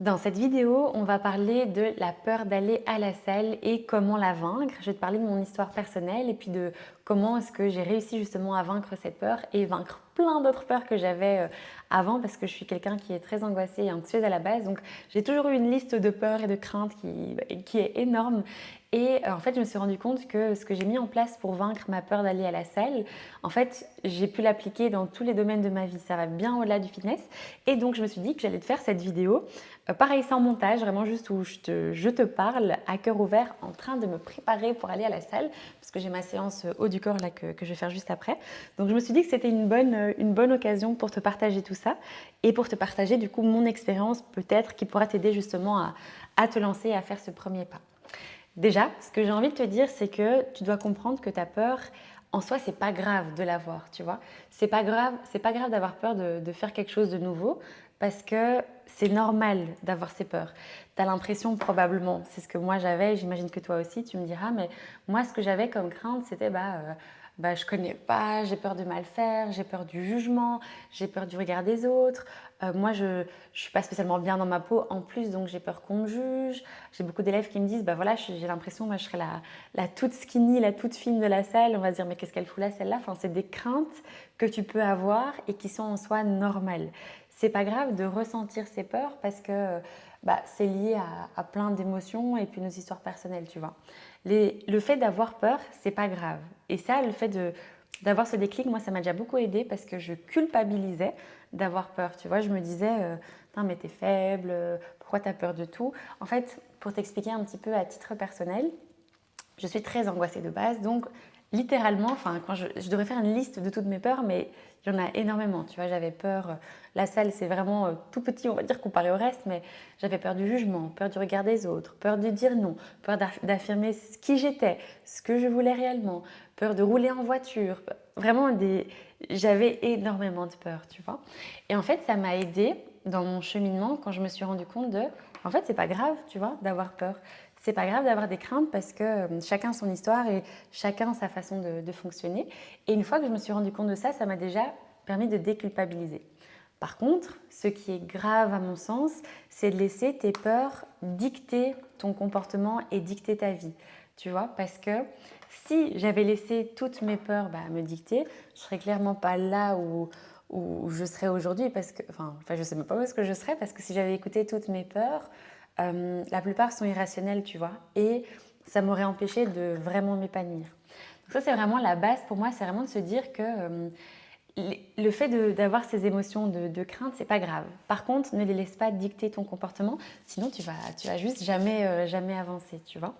Dans cette vidéo, on va parler de la peur d'aller à la salle et comment la vaincre. Je vais te parler de mon histoire personnelle et puis de comment est-ce que j'ai réussi justement à vaincre cette peur et vaincre plein d'autres peurs que j'avais avant parce que je suis quelqu'un qui est très angoissée et anxieuse à la base. Donc j'ai toujours eu une liste de peurs et de craintes qui est énorme. Et en fait, je me suis rendu compte que ce que j'ai mis en place pour vaincre ma peur d'aller à la salle, en fait, j'ai pu l'appliquer dans tous les domaines de ma vie. Ça va bien au-delà du fitness. Et donc, je me suis dit que j'allais te faire cette vidéo. Pareil, sans montage, vraiment juste où je te parle à cœur ouvert en train de me préparer pour aller à la salle parce que j'ai ma séance haut du corps là que je vais faire juste après. Donc je me suis dit que c'était une bonne occasion pour te partager tout ça et pour te partager du coup mon expérience peut-être qui pourra t'aider justement à te lancer et à faire ce premier pas. Déjà, ce que j'ai envie de te dire, c'est que tu dois comprendre que ta peur, en soi, c'est pas grave de l'avoir, tu vois. C'est pas grave d'avoir peur de faire quelque chose de nouveau parce que c'est normal d'avoir ces peurs. Tu as l'impression probablement, c'est ce que moi j'avais, j'imagine que toi aussi, tu me diras, mais moi ce que j'avais comme crainte, c'était je connais pas, j'ai peur de mal faire, j'ai peur du jugement, j'ai peur du regard des autres. Moi, je suis pas spécialement bien dans ma peau en plus, donc j'ai peur qu'on me juge. J'ai beaucoup d'élèves qui me disent, bah voilà, j'ai l'impression, moi, je serais la toute skinny, la toute fine de la salle. On va se dire, mais qu'est-ce qu'elle fout là, celle-là? Enfin, c'est des craintes que tu peux avoir et qui sont en soi normales. C'est pas grave de ressentir ces peurs parce que c'est lié à plein d'émotions et puis nos histoires personnelles, tu vois. Le fait d'avoir peur, c'est pas grave. Et ça, le fait d'avoir ce déclic, moi, ça m'a déjà beaucoup aidé parce que je culpabilisais d'avoir peur. Tu vois, je me disais, putain, mais t'es faible, pourquoi t'as peur de tout? En fait, pour t'expliquer un petit peu à titre personnel, je suis très angoissée de base, donc littéralement, enfin, quand je devrais faire une liste de toutes mes peurs, mais il y en a énormément. Tu vois, j'avais peur, la salle c'est vraiment tout petit, on va dire, comparé au reste, mais j'avais peur du jugement, peur du regard des autres, peur de dire non, peur d'affirmer qui j'étais, ce que je voulais réellement, peur de rouler en voiture, vraiment j'avais énormément de peur, tu vois. Et en fait, ça m'a aidée dans mon cheminement quand je me suis rendu compte en fait, c'est pas grave, tu vois, d'avoir peur. C'est pas grave d'avoir des craintes parce que chacun son histoire et chacun sa façon de fonctionner. Et une fois que je me suis rendu compte de ça, ça m'a déjà permis de déculpabiliser. Par contre, ce qui est grave à mon sens, c'est de laisser tes peurs dicter ton comportement et dicter ta vie. Tu vois, parce que si j'avais laissé toutes mes peurs me dicter, je serais clairement pas là où je serais aujourd'hui parce que, enfin, je sais même pas où est-ce que je serais parce que si j'avais écouté toutes mes peurs, la plupart sont irrationnelles, tu vois, et ça m'aurait empêché de vraiment m'épanouir. Donc ça, c'est vraiment la base pour moi, c'est vraiment de se dire que le fait d'avoir ces émotions de crainte, c'est pas grave. Par contre, ne les laisse pas dicter ton comportement, sinon tu vas juste jamais avancer, tu vois.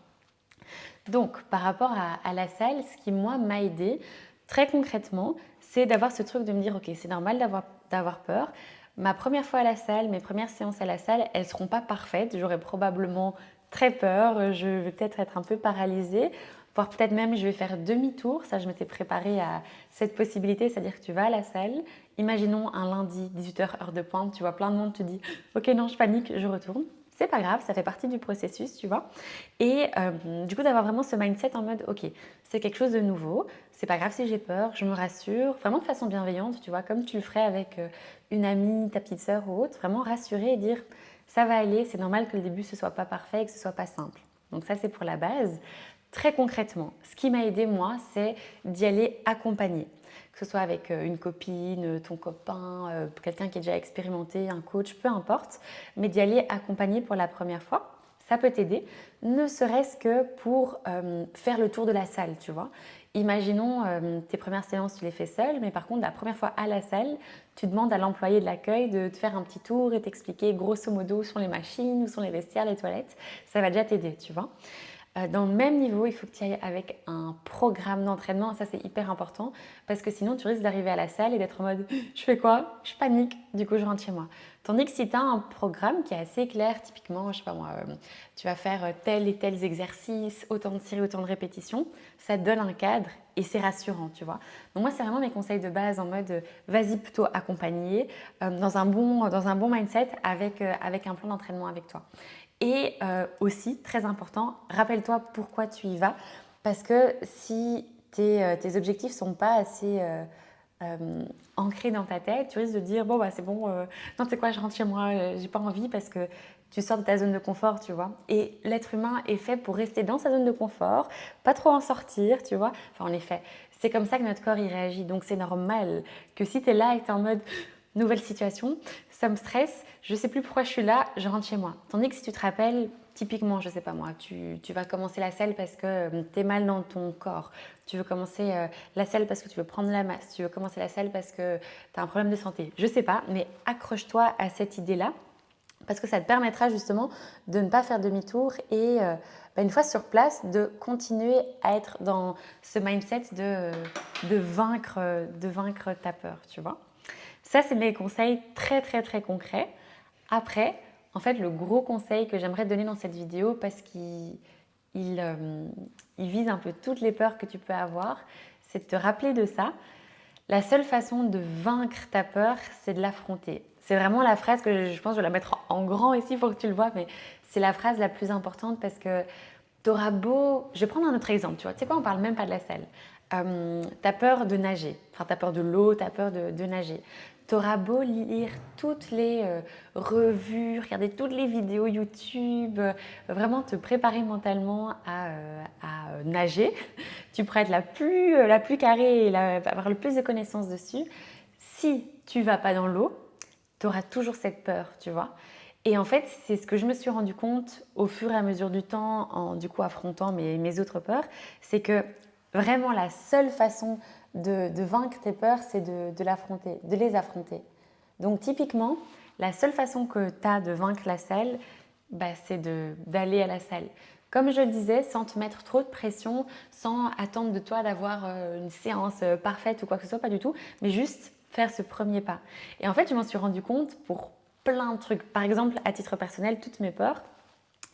Donc, par rapport à la salle, ce qui, moi, m'a aidé très concrètement, c'est d'avoir ce truc de me dire, ok, c'est normal d'avoir peur. Ma première fois à la salle, mes premières séances à la salle, elles ne seront pas parfaites. J'aurai probablement très peur. Je vais peut-être être un peu paralysée, voire peut-être même je vais faire demi-tour. Ça, je m'étais préparée à cette possibilité, c'est-à-dire que tu vas à la salle. Imaginons un lundi, 18h, heure de pointe, tu vois plein de monde te dit, ok, non, je panique, je retourne. C'est pas grave, ça fait partie du processus, tu vois. Et du coup, d'avoir vraiment ce mindset en mode, ok, c'est quelque chose de nouveau, c'est pas grave si j'ai peur, je me rassure, vraiment de façon bienveillante, tu vois, comme tu le ferais avec une amie, ta petite sœur ou autre, vraiment rassurer et dire, ça va aller, c'est normal que le début ce soit pas parfait et que ce soit pas simple. Donc ça, c'est pour la base. Très concrètement, ce qui m'a aidé moi, c'est d'y aller accompagner. Que ce soit avec une copine, ton copain, quelqu'un qui est déjà expérimenté, un coach, peu importe, mais d'y aller accompagner pour la première fois. Ça peut t'aider, ne serait-ce que pour faire le tour de la salle, tu vois. Imaginons tes premières séances, tu les fais seule, mais par contre, la première fois à la salle, tu demandes à l'employé de l'accueil de te faire un petit tour et t'expliquer grosso modo où sont les machines, où sont les vestiaires, les toilettes. Ça va déjà t'aider, tu vois. Dans le même niveau, il faut que tu ailles avec un programme d'entraînement. Ça, c'est hyper important parce que sinon, tu risques d'arriver à la salle et d'être en mode je fais quoi? Je panique, du coup, je rentre chez moi. Tandis que si tu as un programme qui est assez clair, typiquement, je sais pas moi, tu vas faire tel et tel exercice, autant de séries, autant de répétitions, ça te donne un cadre et c'est rassurant, tu vois. Donc, moi, c'est vraiment mes conseils de base en mode vas-y plutôt accompagné, dans un bon mindset avec un plan d'entraînement avec toi. Et aussi, très important, rappelle-toi pourquoi tu y vas. Parce que si tes objectifs ne sont pas assez ancrés dans ta tête, tu risques de dire bon, bah c'est bon, non, tu sais quoi, je rentre chez moi, j'ai pas envie parce que tu sors de ta zone de confort, tu vois. Et l'être humain est fait pour rester dans sa zone de confort, pas trop en sortir, tu vois. Enfin, en effet, c'est comme ça que notre corps y réagit. Donc, c'est normal que si tu es là et que tu es en mode nouvelle situation, ça me stresse, je sais plus pourquoi je suis là, je rentre chez moi. Tandis que si tu te rappelles, typiquement, je sais pas moi, tu vas commencer la selle parce que tu es mal dans ton corps. Tu veux commencer la selle parce que tu veux prendre la masse. Tu veux commencer la selle parce que tu as un problème de santé. Je sais pas, mais accroche-toi à cette idée-là parce que ça te permettra justement de ne pas faire demi-tour et une fois sur place, de continuer à être dans ce mindset de vaincre ta peur, tu vois. Ça, c'est mes conseils très, très, très concrets. Après, en fait, le gros conseil que j'aimerais te donner dans cette vidéo, parce qu'il vise un peu toutes les peurs que tu peux avoir, c'est de te rappeler de ça. La seule façon de vaincre ta peur, c'est de l'affronter. C'est vraiment la phrase que je pense que je vais la mettre en grand ici pour que tu le vois, mais c'est la phrase la plus importante parce que tu auras beau… Je vais prendre un autre exemple, tu vois. Tu sais quoi, on parle même pas de la selle. Tu as peur de nager, enfin tu as peur de l'eau, tu as peur de nager. Tu auras beau lire toutes les revues, regarder toutes les vidéos YouTube, vraiment te préparer mentalement à nager. Tu pourrais être la plus carrée et avoir le plus de connaissances dessus. Si tu vas pas dans l'eau, tu auras toujours cette peur, tu vois. Et en fait, c'est ce que je me suis rendu compte au fur et à mesure du temps, en du coup affrontant mes autres peurs, c'est que vraiment la seule façon de vaincre tes peurs, c'est de l'affronter, de les affronter. Donc typiquement, la seule façon que tu as de vaincre la selle, c'est d'aller à la salle. Comme je le disais, sans te mettre trop de pression, sans attendre de toi d'avoir une séance parfaite ou quoi que ce soit, pas du tout, mais juste faire ce premier pas. Et en fait, je m'en suis rendu compte pour plein de trucs. Par exemple, à titre personnel, toutes mes peurs,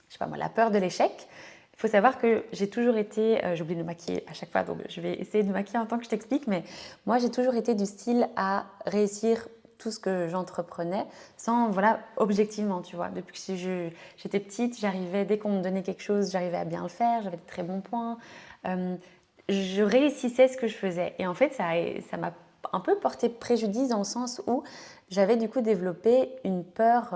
je sais pas moi, la peur de l'échec. Il faut savoir que j'ai toujours été, j'oublie de me maquiller à chaque fois, donc je vais essayer de me maquiller en temps que je t'explique, mais moi j'ai toujours été du style à réussir tout ce que j'entreprenais sans, voilà, objectivement, tu vois. Depuis que j'étais petite, j'arrivais, dès qu'on me donnait quelque chose, j'arrivais à bien le faire, j'avais de très bons points. Je réussissais ce que je faisais. Et en fait, ça m'a un peu porté préjudice dans le sens où j'avais du coup développé une peur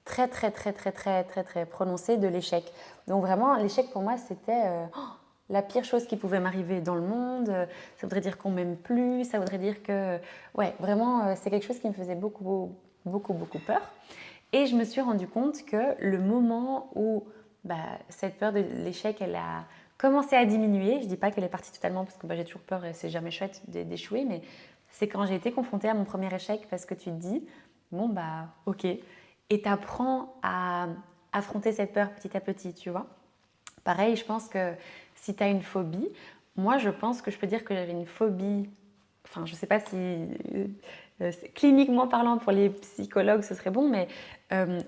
très, très, très, très, très, très, très prononcée de l'échec. Donc vraiment, l'échec pour moi, c'était la pire chose qui pouvait m'arriver dans le monde. Ça voudrait dire qu'on m'aime plus, ça voudrait dire que… Ouais, vraiment, c'est quelque chose qui me faisait beaucoup, beaucoup, beaucoup peur. Et je me suis rendu compte que le moment où cette peur de l'échec, elle a commencé à diminuer, je ne dis pas qu'elle est partie totalement parce que j'ai toujours peur et c'est jamais chouette d'échouer, mais c'est quand j'ai été confrontée à mon premier échec parce que tu te dis, bon ok, et tu apprends à affronter cette peur petit à petit, tu vois. Pareil, je pense que si tu as une phobie, moi je pense que je peux dire que j'avais une phobie, enfin je ne sais pas si cliniquement parlant pour les psychologues ce serait bon, mais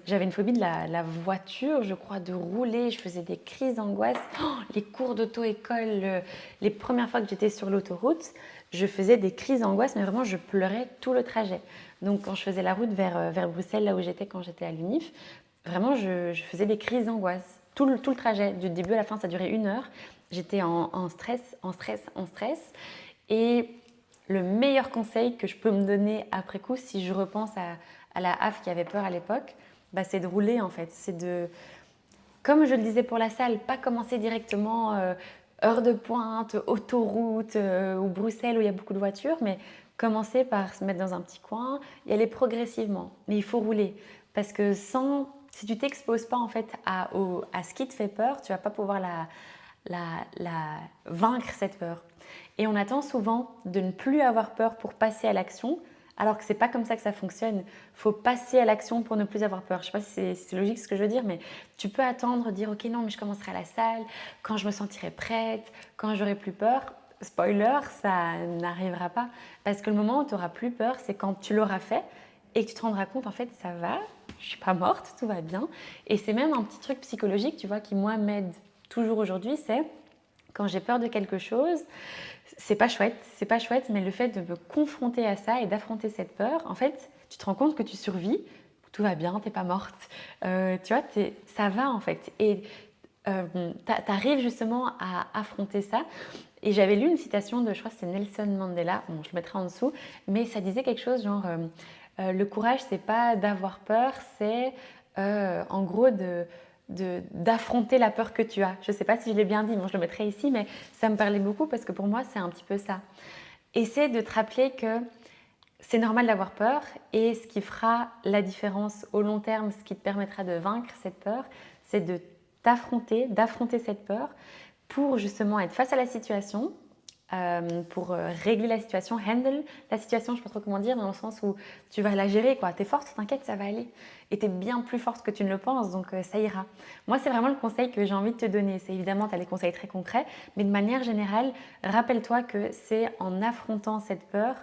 j'avais une phobie de la voiture, je crois, de rouler, je faisais des crises d'angoisse. Oh, les cours d'auto-école, les premières fois que j'étais sur l'autoroute, je faisais des crises d'angoisse, mais vraiment je pleurais tout le trajet. Donc quand je faisais la route vers Bruxelles, là où j'étais quand j'étais à l'UNIF, vraiment je faisais des crises d'angoisse. Tout le trajet, du début à la fin, ça durait 1 heure. J'étais en stress, en stress, en stress. Et le meilleur conseil que je peux me donner après coup, si je repense à la HAF qui avait peur à l'époque, c'est de rouler en fait. C'est de, comme je le disais pour la salle, pas commencer directement heure de pointe, autoroute ou Bruxelles où il y a beaucoup de voitures, mais commencer par se mettre dans un petit coin et aller progressivement. Mais il faut rouler parce que si tu t'exposes pas en fait à ce qui te fait peur, tu vas pas pouvoir vaincre cette peur. Et on attend souvent de ne plus avoir peur pour passer à l'action, alors que c'est pas comme ça que ça fonctionne. Il faut passer à l'action pour ne plus avoir peur. Je sais pas si c'est logique ce que je veux dire, mais tu peux attendre, dire ok non mais je commencerai à la salle quand je me sentirai prête, quand j'aurai plus peur. Spoiler, ça n'arrivera pas. Parce que le moment où tu auras plus peur, c'est quand tu l'auras fait et que tu te rendras compte en fait ça va, je suis pas morte, tout va bien. Et c'est même un petit truc psychologique, tu vois, qui moi m'aide toujours aujourd'hui, c'est quand j'ai peur de quelque chose, c'est pas chouette, mais le fait de me confronter à ça et d'affronter cette peur, en fait, tu te rends compte que tu survis, tout va bien, t'es pas morte, tu vois, ça va en fait. Et t'arrives justement à affronter ça. Et j'avais lu une citation de, je crois que c'est Nelson Mandela, bon, je le mettrai en dessous, mais ça disait quelque chose genre le courage, c'est pas d'avoir peur, c'est en gros, d'affronter la peur que tu as. Je ne sais pas si je l'ai bien dit, moi je le mettrai ici, mais ça me parlait beaucoup parce que pour moi, c'est un petit peu ça. Essaie de te rappeler que c'est normal d'avoir peur et ce qui fera la différence au long terme, ce qui te permettra de vaincre cette peur, c'est d'affronter cette peur pour justement être face à la situation, pour régler la situation, handle la situation, je ne sais pas trop comment dire, dans le sens où tu vas la gérer, quoi. Tu es forte, t'inquiète, ça va aller. Et tu es bien plus forte que tu ne le penses, donc ça ira. Moi, c'est vraiment le conseil que j'ai envie de te donner. C'est évidemment, tu as des conseils très concrets, mais de manière générale, rappelle-toi que c'est en affrontant cette peur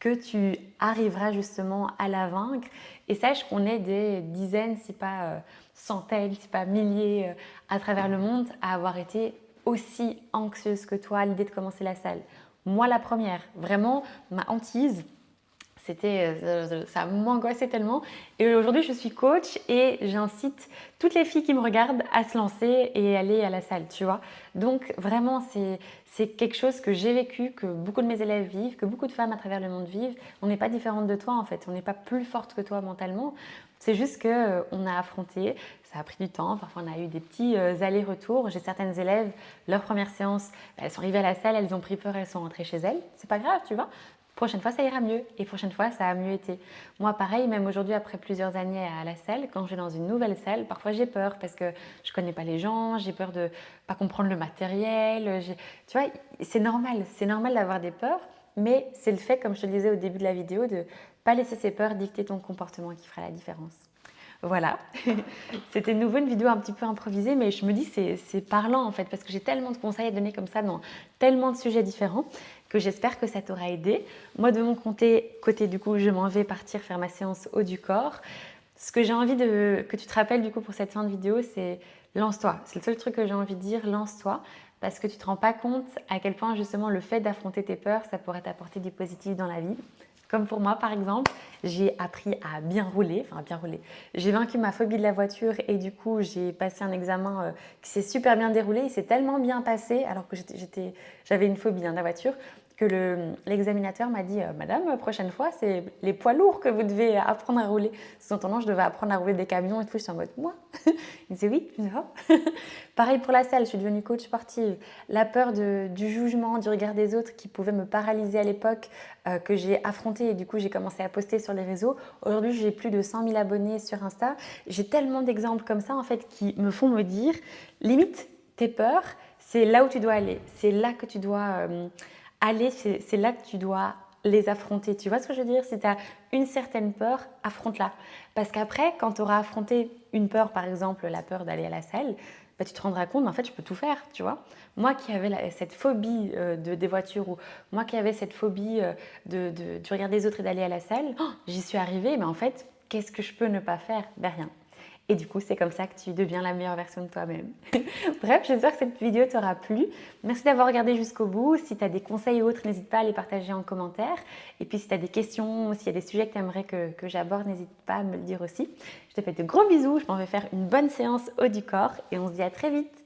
que tu arriveras justement à la vaincre. Et sache qu'on est des dizaines, si pas centaines, si pas milliers à travers le monde à avoir été aussi anxieuse que toi à l'idée de commencer la salle. Moi, la première, vraiment, ma hantise, ça m'angoissait tellement. Et aujourd'hui, je suis coach et j'incite toutes les filles qui me regardent à se lancer et aller à la salle, tu vois. Donc, vraiment, c'est quelque chose que j'ai vécu, que beaucoup de mes élèves vivent, que beaucoup de femmes à travers le monde vivent. On n'est pas différente de toi, en fait. On n'est pas plus forte que toi mentalement. C'est juste qu'on a affronté, ça a pris du temps, parfois on a eu des petits allers-retours. J'ai certaines élèves, leur première séance, elles sont arrivées à la salle, elles ont pris peur, elles sont rentrées chez elles. C'est pas grave, tu vois. Prochaine fois, ça ira mieux. Et prochaine fois, ça a mieux été. Moi, pareil, même aujourd'hui, après plusieurs années à la salle, quand je vais dans une nouvelle salle, parfois j'ai peur parce que je connais pas les gens, j'ai peur de pas comprendre le matériel. Tu vois, c'est normal d'avoir des peurs, mais c'est le fait, comme je te le disais au début de la vidéo, de pas laisser ces peurs dicter ton comportement qui fera la différence. Voilà, c'était de nouveau une vidéo un petit peu improvisée, mais je me dis c'est parlant en fait, parce que j'ai tellement de conseils à donner comme ça dans tellement de sujets différents que j'espère que ça t'aura aidé. Moi de mon côté du coup, je m'en vais partir faire ma séance haut du corps. Ce que j'ai envie que tu te rappelles du coup pour cette fin de vidéo, c'est lance-toi. C'est le seul truc que j'ai envie de dire, lance-toi. Parce que tu ne te rends pas compte à quel point justement le fait d'affronter tes peurs, ça pourrait t'apporter du positif dans la vie. Comme pour moi, par exemple, j'ai appris à bien rouler, enfin à bien rouler. J'ai vaincu ma phobie de la voiture et du coup, j'ai passé un examen qui s'est super bien déroulé. Il s'est tellement bien passé, alors que j'avais une phobie de la voiture, que l'examinateur m'a dit Madame, prochaine fois, c'est les poids lourds que vous devez apprendre à rouler. Sous-entendant, je devais apprendre à rouler des camions et tout. Je suis en mode moi. Il me disait oui. Je me disais, oh. Pareil pour la salle, je suis devenue coach sportive. La peur du jugement, du regard des autres qui pouvait me paralyser à l'époque, que j'ai affronté et du coup j'ai commencé à poster sur les réseaux. Aujourd'hui, j'ai plus de 100 000 abonnés sur Insta. J'ai tellement d'exemples comme ça en fait qui me font me dire limite tes peurs, c'est là où tu dois aller. C'est là que tu dois aller, c'est là que tu dois les affronter. Tu vois ce que je veux dire? Si tu as une certaine peur, affronte-la. Parce qu'après, quand tu auras affronté une peur, par exemple la peur d'aller à la salle, bah, tu te rendras compte, en fait, je peux tout faire, tu vois. Moi qui avais cette phobie des voitures, ou moi qui avais cette phobie du regard des autres et d'aller à la salle, oh, j'y suis arrivée, mais en fait, qu'est-ce que je peux ne pas faire? Ben rien. Et du coup, c'est comme ça que tu deviens la meilleure version de toi-même. Bref, j'espère que cette vidéo t'aura plu. Merci d'avoir regardé jusqu'au bout. Si tu as des conseils ou autres, n'hésite pas à les partager en commentaire. Et puis, si tu as des questions, s'il y a des sujets que tu aimerais que j'aborde, n'hésite pas à me le dire aussi. Je te fais de gros bisous. Je m'en vais faire une bonne séance haut du corps et on se dit à très vite.